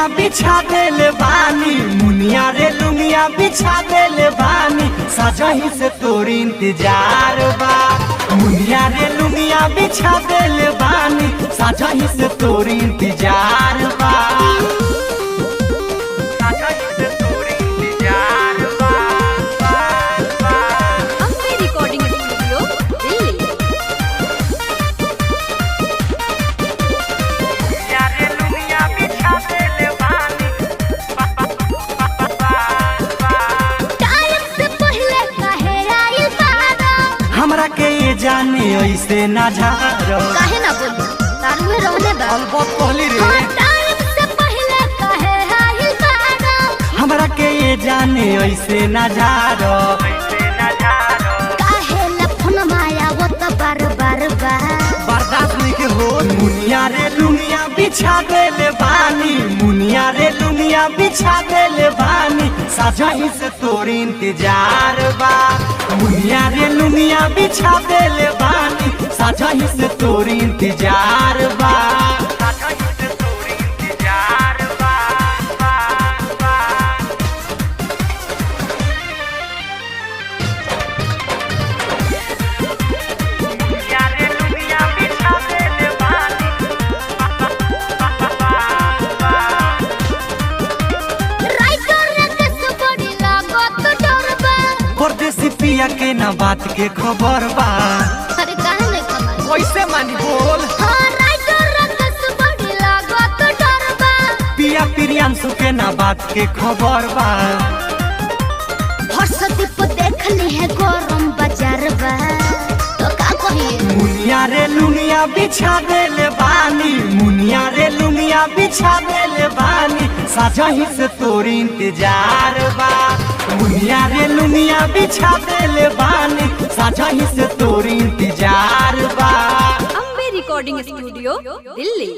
लुंगिया बिछा देले बानी, मुनिया रे लुंगिया बिछा देले बानी, सजही से तोर इंतजार बा। मुनिया रे लुंगिया बिछा देले बानी, सजही से तोर इंतजार बा। सजही से तोर इंतजार बा, अम्बे रिकॉर्डिंग स्टूडियो दिल्ली। मुनिया रे लुंगिया बिछा देले बानी, टाइम से पहले काहे आइल बारा? हमरा के ये जाने ऐसे ना झारो। काहे ना बोली तारू में रहने बा। बहुत कहली रे, हाँ, टाइम से पहले काहे आइल बारा? हमरा के ये जाने ऐसे ना झारो। काहे ला फोन माया वो तो बार बार बा। बर्दाश्त नहीं के हो। मुनिया रे लुंगिया बिछा देले बानी, मुनिया रे लुंगिया बिछा देले बानी, सजही से तोर इंतजार बा। मुनिया रे लुंगिया बिछा देले बानी, सजही से तोर इंतजार बा। सजही से तोर इंतजार बा, मुनिया रे लुंगिया बिछा देले बानी, राइटर रे कस बड़ी लागत डर बा। परदेसी पिया के ना बात के खबर बा। अरे काहे नहीं खबर? कैसे मानी बोल, हाँ, राइटर रे कस बड़ी लागत डर बा। पिया प्रियांशु के ना बात के खबर बा। हर्षदीप देख ली है गरम बाजार बा। तो का कहिए? मुनिया रे लुंगिया बिछा देले बानी, मुनिया रे लुंगिया बिछा देले बानी, सजही से तोर इंतजार बा। मुनिया रे लुंगिया बिछा देले बानी, सजही से तोर इंतजार बा। Ambe recording studio Delhi.